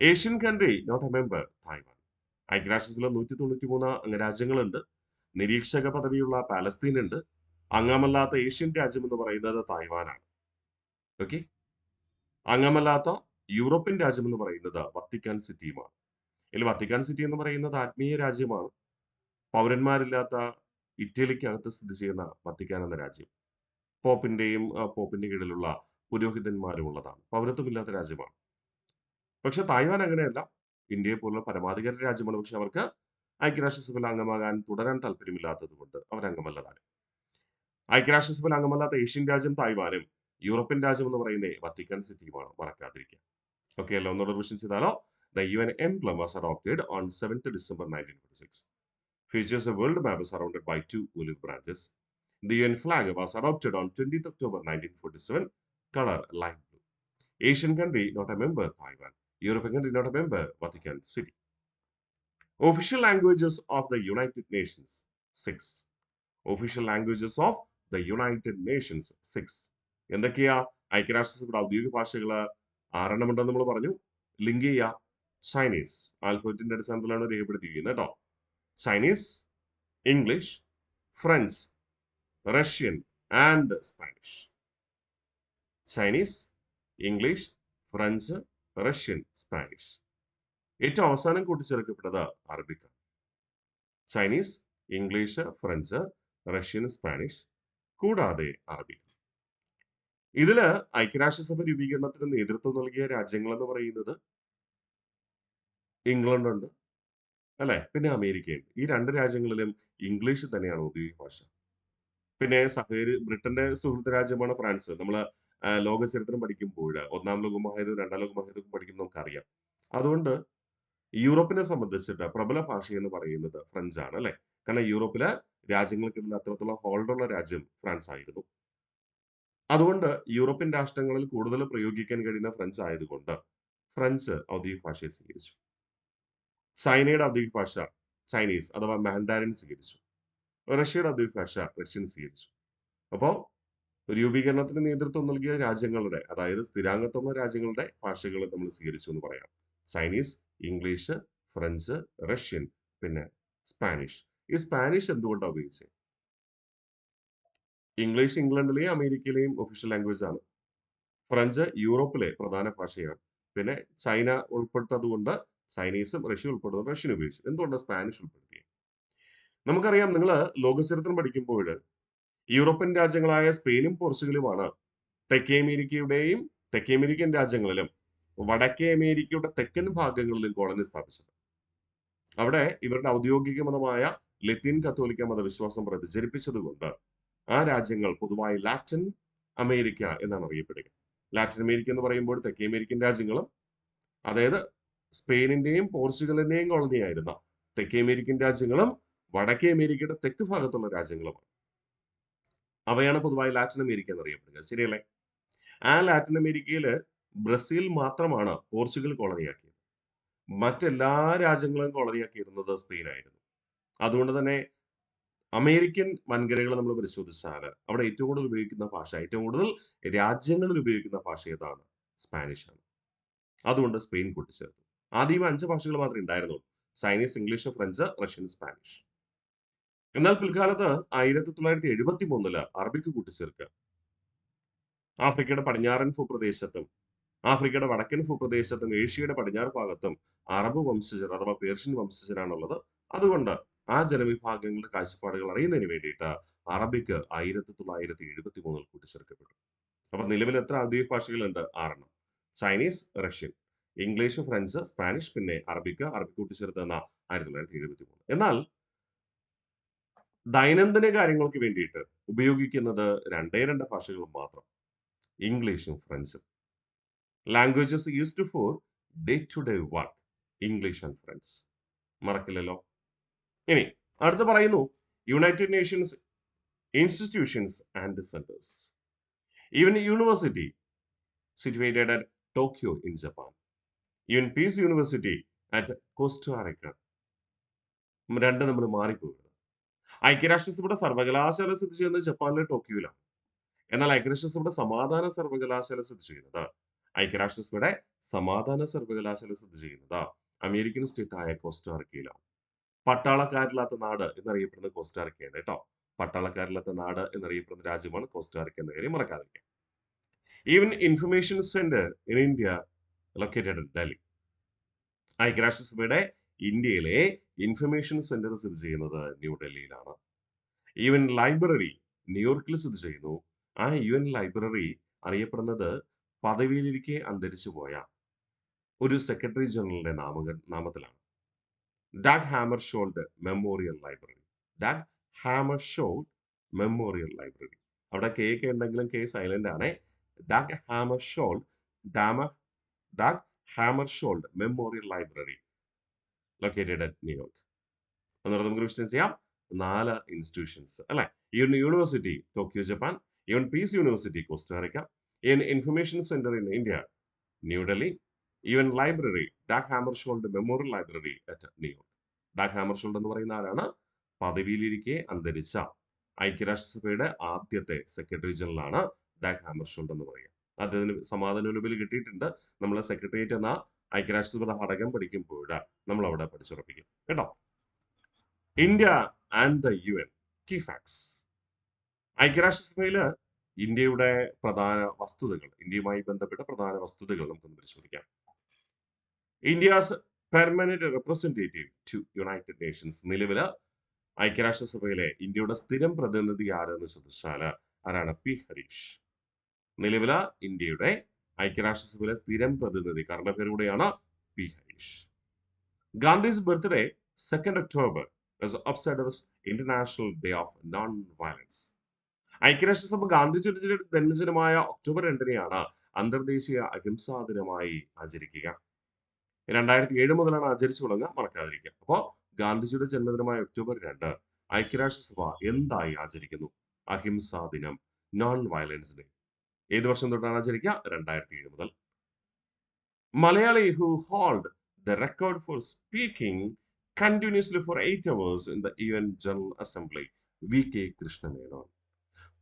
Asian country not a member, Taiwan. ഐക്യരാഷ്ട്രസഭയിലെ 193 അംഗരാജ്യങ്ങളുണ്ട്. നിരീക്ഷക പദവിയുള്ള പാലസ്തീൻ ഉണ്ട്. അംഗമല്ലാത്ത ഏഷ്യൻ രാജ്യം എന്ന് പറയുന്നത് തായ്വാനാണ്. ഓക്കെ. അംഗമല്ലാത്ത യൂറോപ്യൻ രാജ്യം എന്ന് പറയുന്നത് വത്തിക്കാൻ സിറ്റിയുമാണ്. ഇതിൽ വത്തിക്കാൻ സിറ്റി എന്ന് പറയുന്നത് ആത്മീയ രാജ്യമാണ്. പൗരന്മാരില്ലാത്ത ഇറ്റലിക്കകത്ത് സ്ഥിതി ചെയ്യുന്ന വത്തിക്കാൻ എന്ന രാജ്യം പോപ്പിന്റെ കീഴിലുള്ള പുരോഹിതന്മാരും ഉള്ളതാണ്. പൗരത്വമില്ലാത്ത രാജ്യമാണ്. പക്ഷെ തായ്വാൻ അങ്ങനെയല്ല. ഇന്ത്യയെ പോലുള്ള പരമാധികാര രാജ്യമാണ്. പക്ഷെ അവർക്ക് ഐക്യരാഷ്ട്രസഭയിൽ അംഗമാകാൻ തുടരാൻ താല്പര്യമില്ലാത്തത് കൊണ്ട് അവർ അംഗമല്ലതാണ്. ഐക്യരാഷ്ട്രസഭയിൽ അംഗമല്ലാത്ത ഏഷ്യൻ രാജ്യം തായ്വാനും യൂറോപ്യൻ രാജ്യം എന്ന് പറയുന്നത് വത്തിക്കാൻ സിറ്റിയുമാണ്. മറക്കാതിരിക്കുക. ഓക്കെ അല്ലോ? ഒന്നുകൂടെ റിവിഷൻ ചെയ്താലോ? The UN emblem was adopted on 7th December 1946. Features a world map surrounded by 2 olive branches. The UN flag was adopted on 20th October 1947. Color light blue. Asian country not a member, Taiwan. European country not a member, Vatican City. Official languages of the United Nations 6. Official languages of the United Nations 6. എന്തൊക്കെയാ? ഐക്യരാഷ്ട്രസഭയുടെ ഔദ്യോഗിക ഭാഷകള് 6 ഉണ്ടെന്ന് നമ്മൾ പറഞ്ഞു. ലിങ്ക് ചെയ്യുക. ചൈനീസ് ആൽഫബറ്റിന്റെ അടിസ്ഥാനത്തിലാണ് രേഖപ്പെടുത്തിയിരിക്കുന്നത് കേട്ടോ. Chinese, English, French, Russian and Spanish. Chinese, English, French, Russian, Spanish. ഏറ്റവും അവസാനം കൂട്ടിച്ചേർക്കപ്പെട്ടത് അറബിക്കാണ്. Chinese, English, French, Russian, Spanish കൂടാതെ അറബിക്. ഇതില് ഐക്യരാഷ്ട്രസഭ രൂപീകരണത്തിന് നേതൃത്വം നൽകിയ രാജ്യങ്ങൾ എന്ന് പറയുന്നത് ഇംഗ്ലണ്ട് ഉണ്ട്, അല്ലെ? പിന്നെ അമേരിക്കയുണ്ട്. ഈ 2 രാജ്യങ്ങളിലും ഇംഗ്ലീഷ് തന്നെയാണ് ഔദ്യോഗിക ഭാഷ. പിന്നെ ബ്രിട്ടന്റെ സുഹൃത്ത് രാജ്യമാണ് ഫ്രാൻസ്. നമ്മള് ലോക ചരിത്രം പഠിക്കുമ്പോൾ 1-ാം ലോകമഹായുദ്ധവും 2-ാം ലോകമഹായുദ്ധവും പഠിക്കുമ്പോൾ നമുക്കറിയാം. അതുകൊണ്ട് യൂറോപ്പിനെ സംബന്ധിച്ചിട്ട് പ്രബല ഭാഷ എന്ന് പറയുന്നത് ഫ്രഞ്ച് ആണ്, അല്ലെ? കാരണം യൂറോപ്പിലെ രാജ്യങ്ങൾക്കിടയിൽ അത്രത്തോളം ഹോൾഡുള്ള രാജ്യം ഫ്രാൻസ് ആയിരുന്നു. അതുകൊണ്ട് യൂറോപ്യൻ രാഷ്ട്രങ്ങളിൽ കൂടുതൽ പ്രയോഗിക്കാൻ കഴിയുന്ന ഫ്രഞ്ച് ആയതുകൊണ്ട് ഫ്രഞ്ച് ഔദ്യോഗിക ഭാഷയെ സ്വീകരിച്ചു. ചൈനയുടെ ഔദ്യോഗിക ഭാഷ ചൈനീസ് അഥവാ മാൻഡാരിൻ സ്വീകരിച്ചു. റഷ്യയുടെ ഔദ്യോഗിക ഭാഷ റഷ്യൻ സ്വീകരിച്ചു. അപ്പോൾ രൂപീകരണത്തിന് നേതൃത്വം നൽകിയ രാജ്യങ്ങളുടെ, അതായത് സ്ഥിരാംഗത്വമുള്ള രാജ്യങ്ങളുടെ ഭാഷകൾ നമ്മൾ സ്വീകരിച്ചു എന്ന് പറയാം. ചൈനീസ്, ഇംഗ്ലീഷ്, ഫ്രഞ്ച്, റഷ്യൻ, പിന്നെ സ്പാനിഷ്. ഈ സ്പാനിഷ് എന്തുകൊണ്ടാണ് ഉപയോഗിച്ചത്? ഇംഗ്ലീഷ് ഇംഗ്ലണ്ടിലെയും അമേരിക്കയിലെയും ഒഫീഷ്യൽ ലാംഗ്വേജ് ആണ്. ഫ്രഞ്ച് യൂറോപ്പിലെ പ്രധാന ഭാഷയാണ്. പിന്നെ ചൈന ഉൾപ്പെട്ടതുകൊണ്ട് ചൈനീസും റഷ്യ ഉൾപ്പെടുന്നത് റഷ്യൻ ഉപയോഗിച്ചു. എന്തുകൊണ്ടാണ് സ്പാനിഷ് ഉൾപ്പെടുത്തിയത്? നമുക്കറിയാം, നിങ്ങൾ ലോകചരിത്രം പഠിക്കുമ്പോൾ യൂറോപ്യൻ രാജ്യങ്ങളായ സ്പെയിനും പോർച്ചുഗലുമാണ് തെക്കേ അമേരിക്കയുടെയും തെക്കേ അമേരിക്കൻ രാജ്യങ്ങളിലും വടക്കേ അമേരിക്കയുടെ തെക്കൻ ഭാഗങ്ങളിലും കോളനി സ്ഥാപിച്ചത്. അവിടെ ഇവരുടെ ഔദ്യോഗിക മതമായ ലത്തീൻ കത്തോലിക്ക മതവിശ്വാസം പ്രചരിപ്പിച്ചതുകൊണ്ട് ആ രാജ്യങ്ങൾ പൊതുവായി ലാറ്റിൻ അമേരിക്ക എന്നാണ് അറിയപ്പെടുക. ലാറ്റിൻ അമേരിക്ക എന്ന് പറയുമ്പോൾ തെക്കേ അമേരിക്കൻ രാജ്യങ്ങളും, അതായത് സ്പെയിനിന്റെയും പോർച്ചുഗലിന്റെയും കോളനിയായിരുന്ന തെക്കേ അമേരിക്കൻ രാജ്യങ്ങളും വടക്കേ അമേരിക്കയുടെ തെക്ക് ഭാഗത്തുള്ള രാജ്യങ്ങളുമാണ്. അവയാണ് പൊതുവായി ലാറ്റിൻ അമേരിക്ക എന്നറിയപ്പെടുക. ശരിയല്ലേ? ആ ലാറ്റിൻ അമേരിക്കയിൽ ബ്രസീൽ മാത്രമാണ് പോർച്ചുഗൽ കോളനിയാക്കിയത്. മറ്റെല്ലാ രാജ്യങ്ങളും കോളനിയാക്കിയിരുന്നത് സ്പെയിൻ ആയിരുന്നു. അതുകൊണ്ട് തന്നെ അമേരിക്കൻ വൻകരകൾ നമ്മൾ പരിശോധിച്ചാൽ അവിടെ ഏറ്റവും കൂടുതൽ ഉപയോഗിക്കുന്ന ഭാഷ, ഏറ്റവും കൂടുതൽ രാജ്യങ്ങളിൽ ഉപയോഗിക്കുന്ന ഭാഷ ഏതാണ്? സ്പാനിഷ് ആണ്. അതുകൊണ്ട് സ്പെയിൻ കൂട്ടിച്ചേർത്തു. ആദ്യം 5 ഭാഷകൾ മാത്രമേ ഉണ്ടായിരുന്നുള്ളൂ: Chinese, English, French, Russian, Spanish. എന്നാൽ പിൽക്കാലത്ത് 1973 അറബിക്ക് കൂട്ടിച്ചേർക്കുക. ആഫ്രിക്കയുടെ പടിഞ്ഞാറൻ ഭൂപ്രദേശത്തും ആഫ്രിക്കയുടെ വടക്കൻ ഭൂപ്രദേശത്തും ഏഷ്യയുടെ പടിഞ്ഞാറ് ഭാഗത്തും അറബ് വംശജർ അഥവാ പേർഷ്യൻ വംശജരാണുള്ളത്. അതുകൊണ്ട് ആ ജനവിഭാഗങ്ങളുടെ കാഴ്ചപ്പാടുകൾ അറിയുന്നതിന് വേണ്ടിയിട്ട് അറബിക്ക് 1973 കൂട്ടിച്ചേർക്കപ്പെട്ടു. അപ്പൊ നിലവിൽ എത്ര ഔദ്യോഗിക ഭാഷകളുണ്ട്? 6 Chinese, Russian, English, French, Spanish, പിന്നെ അറബിക്ക് കൂട്ടിച്ചേർത്തെന്ന 1973. എന്നാൽ ദൈനംദിന കാര്യങ്ങൾക്ക് വേണ്ടിയിട്ട് ഉപയോഗിക്കുന്നത് 2 ഭാഷകൾ മാത്രം: ഇംഗ്ലീഷും ഫ്രഞ്ചും. Languages used for day to day work: English and French. മറക്കില്ലല്ലോ. ഇനി അടുത്ത് പറയുന്നു, United Nations institutions and centres. Even university situated at Tokyo in Japan. Even Peace University at Costa Rica. രണ്ട് നമ്മൾ മാറിപ്പോകുന്നത്. ഐക്യരാഷ്ട്രസഭയുടെ സർവകലാശാല സ്ഥിതി ചെയ്യുന്നത് ജപ്പാനിലെ ടോക്കിയോയിലാണ്. എന്നാൽ ഐക്യരാഷ്ട്രസഭയുടെ സമാധാന സർവകലാശാല സ്ഥിതി ചെയ്യുന്നത് അമേരിക്കൻ സ്റ്റേറ്റ് ആയ കോസ്റ്റാറിക്കയിലാണ്. പട്ടാളക്കാരില്ലാത്ത നാട് എന്നറിയപ്പെടുന്ന കോസ്റ്റാറിക്കയാണ് കേട്ടോ. പട്ടാളക്കാരില്ലാത്ത നാട് എന്നറിയപ്പെടുന്ന രാജ്യമാണ് കോസ്റ്റാറിക്ക എന്ന കാര്യം മറക്കാതിരിക്കുക. Even information centre in India located in Delhi. ഐക്യരാഷ്ട്രസഭയുടെ ഇന്ത്യയിലെ ഇൻഫർമേഷൻ സെന്റർ സ്ഥിതി ചെയ്യുന്നത് ന്യൂഡൽഹിയിലാണ്. ഈവൻ ലൈബ്രറി ന്യൂയോർക്കിൽ സ്ഥിതി ചെയ്യുന്നു. ആ UN ലൈബ്രറി അറിയപ്പെടുന്നത് പദവിയിലിരിക്കെ അന്തരിച്ചു പോയ ഒരു സെക്രട്ടറി ജനറലിന്റെ നാമത്തിലാണ്: Dag Hammarskjold memorial library. Dag Hammarskjold memorial library. അവിടെ കെ ഒക്കെ ഉണ്ടെങ്കിലും കെ സൈലന്റ് ആണ്. Dag Hammarskjold memorial library located at New York. എന്നിട്ട് നമുക്ക് വിശദം ചെയ്യാം. 4 ഇൻസ്റ്റിറ്റ്യൂഷൻസ് അല്ലെ? University Tokyo Japan, even peace university Costa Rica, even information centre in India New Delhi, even library Dag Hammarskjold memorial library at New York. Dag Hammarskjold എന്ന് പറയുന്ന ആരാണ്? പദവിയിലിരിക്കെ അന്തരിച്ച ഐക്യരാഷ്ട്രസഭയുടെ ആദ്യത്തെ സെക്രട്ടറി ജനറൽ ആണ് ഡാഗ് ഹാമർഷോൾഡ് എന്ന് പറയുക. അദ്ദേഹത്തിന് സമാധാന നൊബേൽ കിട്ടിയിട്ടുണ്ട്. നമ്മൾ സെക്രട്ടേറിയറ്റ് എന്ന ഐക്യരാഷ്ട്രസഭയുടെ ഘടകം പഠിക്കുമ്പോൾ നമ്മൾ അവിടെ പഠിച്ചുറപ്പിക്കും കേട്ടോ. India and the UN key facts. ഐക്യരാഷ്ട്രസഭയില് ഇന്ത്യയുടെ ഇന്ത്യയുമായി ബന്ധപ്പെട്ട പ്രധാന വസ്തുതകൾ നമുക്കൊന്ന് പരിശോധിക്കാം. India's permanent representative to United Nations. നിലവില് ഐക്യരാഷ്ട്രസഭയിലെ ഇന്ത്യയുടെ സ്ഥിരം പ്രതിനിധി ആരെന്ന് ചോദിച്ചാൽ ആരാണ്? പി ഹരീഷ്. നിലവിലെ ഇന്ത്യയുടെ ഐക്യരാഷ്ട്രസഭയിലെ സ്ഥിരം പ്രതിനിധി കർണപേരൂടെയാണ് P Harish. Gandhi's birthday 2 October is observed as International Day of Non-Violence. ഐക്യരാഷ്ട്രസഭ ഗാന്ധിജിയുടെ ജന്മദിനമായ ഒക്ടോബർ 2-നെയാണ് അന്തർദേശീയ അഹിംസാ ദിനമായി ആചരിക്കുക. 2007 മുതലാണ് ആചരിച്ചു തുടങ്ങുക, മറക്കാതിരിക്കുക. അപ്പോൾ ഗാന്ധിജിയുടെ ജന്മദിനമായ ഒക്ടോബർ 2 ഐക്യരാഷ്ട്രസഭ എന്തായി ആചരിക്കുന്നു? അഹിംസാ ദിനം, നോൺ വയലൻസ് ഡേ. ഏത് വർഷം തൊട്ടാണ് ആചരിക്കുക? 2007 മുതൽ. Malayali who hold the record for speaking continuously for 8 hours in the UN General Assembly, VK Krishna Menon.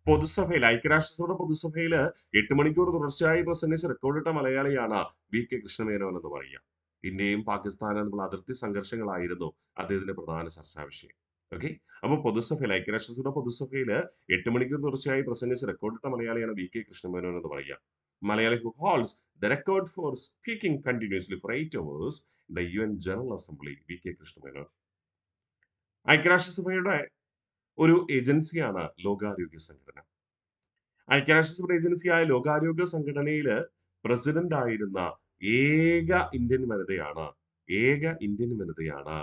പൊതുസഭയിൽ, ഐക്യരാഷ്ട്രസഭയുടെ പൊതുസഭയിൽ 8 മണിക്കൂർ തുടർച്ചയായി പ്രസംഗിച്ച് റെക്കോർഡിട്ട മലയാളിയാണ് VK കൃഷ്ണമേനോൻ എന്ന് പറയുക. ഇന്ത്യയും പാകിസ്ഥാനും തമ്മിലുള്ള അതിർത്തി സംഘർഷങ്ങളായിരുന്നു അദ്ദേഹത്തിന്റെ പ്രധാന ചർച്ചാ വിഷയം. ഓക്കെ, അപ്പോൾ പൊതുസഭയിൽ, ഐക്യരാഷ്ട്രസഭയുടെ പൊതുസഭയിൽ 8 മണിക്കൂർ തുടർച്ചയായി പ്രസംഗിച്ച് റെക്കോർഡിട്ട മലയാളിയാണ് VK കൃഷ്ണമേനോൻ എന്ന് പറയുക. Malayali who holds the record for speaking continuously for 8 hours in the UN General Assembly, VK Krishna Menon. ഐക്യരാഷ്ട്രസഭയുടെ ഒരു ഏജൻസിയാണ് ലോകാരോഗ്യ സംഘടന. ഐക്യരാഷ്ട്രസഭയുടെ ഏജൻസിയായ ലോകാരോഗ്യ സംഘടനയിൽ പ്രസിഡന്റ് ആയിരുന്ന ഏക ഇന്ത്യൻ വനിതയാണ്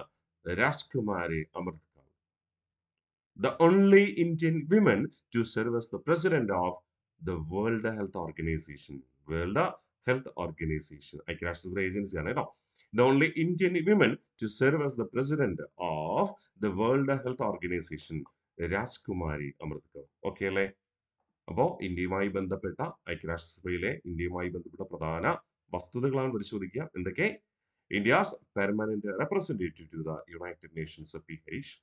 Rajkumari Amrit Kaur. The only Indian woman to serve as the president of the World Health Organization. ഐക്യരാഷ്ട്രസഭയുടെ ഏജൻസിയാണ് കേട്ടോ. The only Indian woman to serve as the president of the World Health Organization, Rajkumari Amrit Kaur. Okay അല്ലേ? അപ്പോൾ ഇന്ത്യയുമായി ബന്ധപ്പെട്ട പ്രധാന വസ്തുതകളാണ് പരിശോധിക്കുക. എന്തൊക്കെ? India's permanent representative to the United Nations P Harish.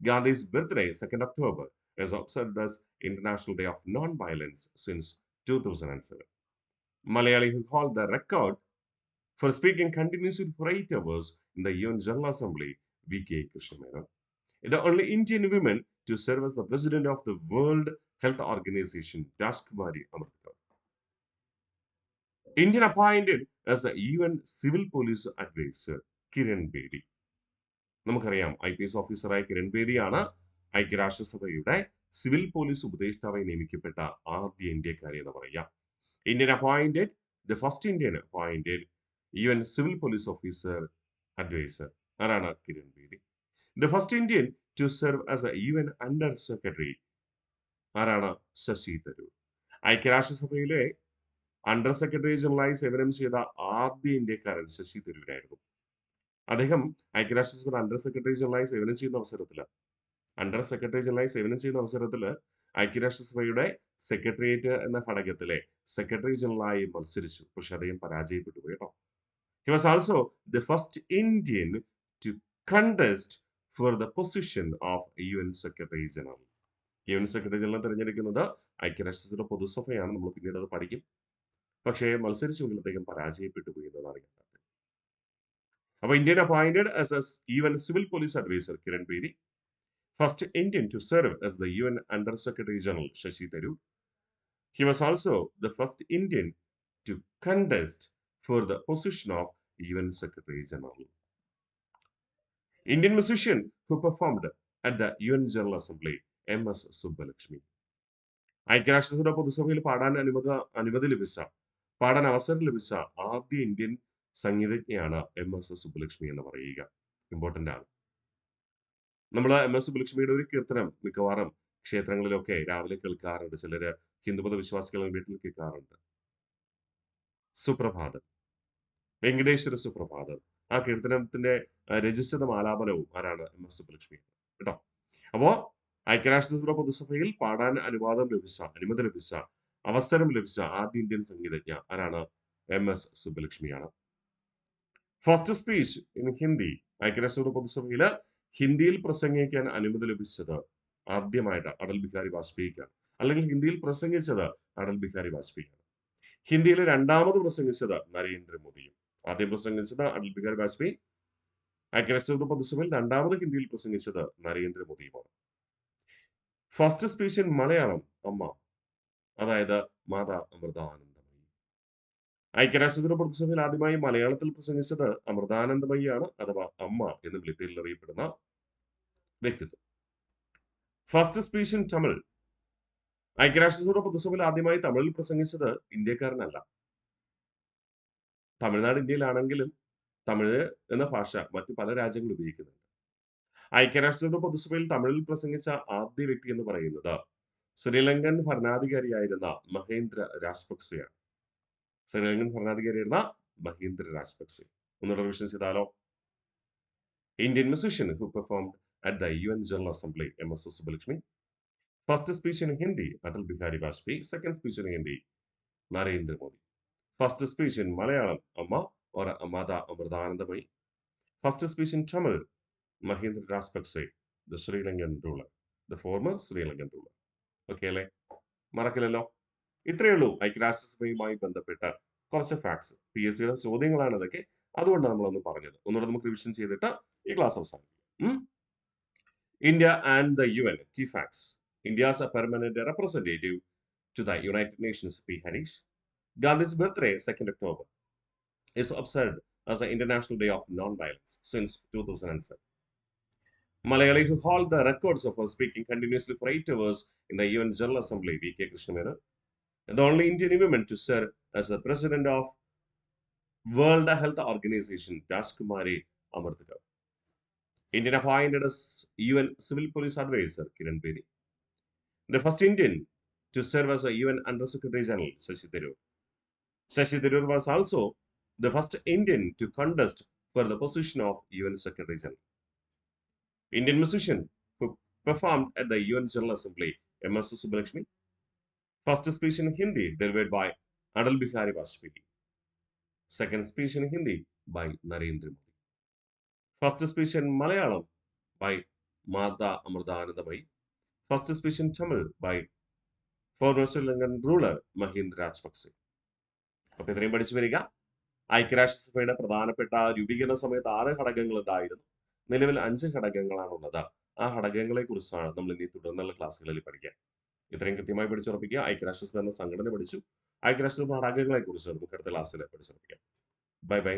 Gandhi's birthday 2 October is observed as International Day of Non-Violence since 2007. Malayali who hold the record for speaking continuously for 8 hours in the UN General Assembly, VK Krishnamena. The only Indian woman to serve as the president of the World Health Organization, Rajkumari Amrit Kaur. Indian appointed as the UN Civil Police Advisor, Kiran Bedi. നമുക്കറിയാം, IPS ഓഫീസറായ കിരൺ ബേദിയാണ് ഐക്യരാഷ്ട്രസഭയുടെ സിവിൽ പോലീസ് ഉപദേഷ്ടാവായി നിയമിക്കപ്പെട്ട ആദ്യ ഇന്ത്യക്കാരി എന്ന് പറയാം. The first Indian appointed UN civil police officer adviser ആരാണ്? Kiran Bedi. The first Indian to serve as a UN under secretary ആരാണ്? ശശി തരൂർ. ഐക്യരാഷ്ട്രസഭയിലെ അണ്ടർ സെക്രട്ടറി ജനറലായി സേവനം ചെയ്ത ആദ്യ ഇന്ത്യക്കാരൻ ശശി തരൂരായിരുന്നു. അദ്ദേഹം ഐക്യരാഷ്ട്രസഭയുടെ അണ്ടർ സെക്രട്ടറി ജനറലായി സേവനം ചെയ്യുന്ന അവസരത്തിൽ ഐക്യരാഷ്ട്രസഭയുടെ സെക്രട്ടേറിയറ്റ് എന്ന ഘടകത്തിലെ സെക്രട്ടറി ജനറലായി മത്സരിച്ചു. പക്ഷെ അദ്ദേഹം പരാജയപ്പെട്ടു കേട്ടോ. He was also the first Indian to contest for the position of UN Secretary General. UN Secretary General തിരഞ്ഞെടുക്കുന്നത് ഐക്യരാഷ്ട്രസഭയുടെ പൊതുസഭയാണ്. നമ്മൾ പിന്നീട് അത് പഠിക്കും. പക്ഷേ മത്സരിച്ചുവെങ്കിൽ അദ്ദേഹം പരാജയപ്പെട്ടു പോയി എന്നതാണ് യാഥാർത്ഥ്യം. അപ്പോൾ Indian appointed as a UN Civil Police Advisor Kiran Bedi, first Indian to serve as the UN Under Secretary General Shashi Tharoor. He was also the first Indian to contest for the position of UN Secretary General. Indian musician who performed at the UN General Assembly, MS Subbulakshmi. ഐക്യരാഷ്ട്രസഭയുടെ പൊതുസഭയിൽ പാടാൻ അവസരം ലഭിച്ച ആദ്യ ഇന്ത്യൻ സംഗീതജ്ഞയാണ് MS സുബ്ബലക്ഷ്മി എന്ന് പറയുക. ഇമ്പോർട്ടന്റ് ആണ്. നമ്മൾ MS സുബ്ബലക്ഷ്മിയുടെ ഒരു കീർത്തനം മിക്കവാറും ക്ഷേത്രങ്ങളിലൊക്കെ രാവിലെ കേൾക്കാറുണ്ട്. ചിലര് ഹിന്ദുമത വിശ്വാസികൾ വീട്ടിൽ കേൾക്കാറുണ്ട്. സുപ്രഭാതം, വെങ്കടേശ്വര സുപ്രഭാതം. ആ കീർത്തനത്തിന്റെ രചിച്ചതും ആലാപനവും ആരാണ്? MS സുബ്ബലക്ഷ്മി കേട്ടോ. അപ്പോ ഐക്യരാഷ്ട്രസഭയുടെ പൊതുസഭയിൽ പാടാൻ അനുമതി ലഭിച്ച അവസരം ലഭിച്ച ആദ്യ ഇന്ത്യൻ സംഗീതജ്ഞ ആരാണ്? MS സുബ്ബലക്ഷ്മിയാണ്. ഫസ്റ്റ് സ്പീച്ച് ഇൻ ഹിന്ദി, ഐക്യരാഷ്ട്രസഭയുടെ പൊതുസഭയിൽ ഹിന്ദിയിൽ പ്രസംഗിക്കാൻ അനുമതി ലഭിച്ചത് ആദ്യമായിട്ട് അടൽ ബിഹാരി വാജ്പേയിക്കാണ്. അല്ലെങ്കിൽ ഹിന്ദിയിൽ പ്രസംഗിച്ചത് അടൽ ബിഹാരി വാജ്പേയിയാണ്. ഹിന്ദിയിൽ രണ്ടാമത് പ്രസംഗിച്ചത് നരേന്ദ്രമോദിയും. ആദ്യം പ്രസംഗിച്ചത് അടൽ ബിഹാരി വാജ്പേയി. ഐക്യരാഷ്ട്രസഭയുടെ പൊതുസഭയിൽ രണ്ടാമത് ഹിന്ദിയിൽ പ്രസംഗിച്ചത് നരേന്ദ്രമോദിയുമാണ്. ഫസ്റ്റ് സ്പീച്ച് ഇൻ മലയാളം അമ്മ, അതായത് മാതാ അമൃതാനന്ദമയി. ഐക്യരാഷ്ട്രസഭയുടെ പൊതുസഭയിൽ ആദ്യമായി മലയാളത്തിൽ പ്രസംഗിച്ചത് അമൃതാനന്ദമയിയാണ്, അഥവാ അമ്മ എന്ന് വിളിപ്പേരിൽ അറിയപ്പെടുന്ന വ്യക്തിത്വം. ഫസ്റ്റ് സ്പീച്ച് ഇൻ തമിഴ്, ഐക്യരാഷ്ട്രസഭയുടെ പൊതുസഭയിൽ ആദ്യമായി തമിഴിൽ പ്രസംഗിച്ചത് ഇന്ത്യക്കാരനല്ല. തമിഴ്നാട് ഇന്ത്യയിലാണെങ്കിലും തമിഴ് എന്ന ഭാഷ മറ്റു പല രാജ്യങ്ങളും ഉപയോഗിക്കുന്നുണ്ട്. ഐക്യരാഷ്ട്രസഭയുടെ പൊതുസഭയിൽ തമിഴിൽ പ്രസംഗിച്ച ആദ്യ വ്യക്തി എന്ന് പറയുന്നത് ശ്രീലങ്കൻ ഭരണാധികാരിയായിരുന്ന മഹേന്ദ്ര രാജപക്സെയാണ്. ശ്രീലങ്കൻ ഭരണാധികാരിയായിരുന്ന മഹേന്ദ്ര രാജപക്സെ. ഒന്നുകൂടെ റിവിഷൻ ചെയ്താലോ? Indian musician who performed at the UN General Assembly, M.S. Subbulakshmi. First speech in Hindi, Atal Bihari Vajpayee. Second speech in Hindi, Narendra Modi. First speech in Malayalam, Amma or Amada Amritanandamayi. First speech in Tamil, Mahindra Rajapakse, the Sri Lankan ruler, the former Sri Lankan ruler. Okay അല്ലേ? മറക്കില്ലല്ലോ. ഇത്രയേ ഉള്ളൂ ഐക്യരാഷ്ട്രസഭയുമായി ബന്ധപ്പെട്ട കുറച്ച് ഫാക്ട്സ്. PSCയുടെ ചോദ്യങ്ങളാണ് ഇതൊക്കെ. അതുകൊണ്ട് നമ്മളൊന്ന് പറഞ്ഞത്. ഒന്നുകൂടെ നമുക്ക് റിവിഷൻ ചെയ്തിട്ട് ഈ ക്ലാസ് അവസാനിപ്പിക്കാം. India and the UN. Key facts. India is a permanent representative to the United Nations. P. Harish. Gandhi's birthday, 2nd October, is observed as the International Day of Non-Violence since 2007. Malayali who hold the records of speaking continuously for 8 hours in the UN General Assembly, V.K. Krishnamena, and the only Indian woman to serve as the president of World Health Organization, Rajkumari Amartaka. Indian appointed as UN Civil Police Advisor, Kiran Bedi. The first Indian to serve as a UN Under Secretary General, Shashi Tharoor. Shashi Tharoor was also the first Indian to contest for the position of UN Secretary General. Indian musician who performed at the UN General Assembly, M.S. Subbulakshmi. First speech in Hindi delivered by Atal Bihari Vajpayee. Second speech in Hindi by Narendra Modi. First speech in Malayalam by Mada Amritanandamayi. First speech in Tamil by former Sri Lankan ruler Mahindra Rajapakse. അപ്പോൾ ഇത്രയും പഠിച്ചു വരിക. ഐക്യരാഷ്ട്രസഭയുടെ പ്രധാനപ്പെട്ട രൂപീകരണ സമയത്ത് 6 ഘടകങ്ങൾ ഉണ്ടായിരുന്നു. നിലവിൽ 5 ഘടകങ്ങളാണുള്ളത്. ആ ഘടകങ്ങളെ കുറിച്ചാണ് നമ്മൾ ഇനി തുടർന്നുള്ള ക്ലാസ്സുകളിൽ പഠിക്കുക. ഇത്രയും കൃത്യമായി പഠിച്ചുറപ്പിക്കുക. ഐക്യരാഷ്ട്രസഭ എന്ന സംഘടന പഠിച്ചു. ഐക്യരാഷ്ട്രസഭ ഘടകങ്ങളെ കുറിച്ച് നമുക്ക് അടുത്ത ക്ലാസ്സിൽ പഠിച്ചുറപ്പിക്കാം. Bye bye.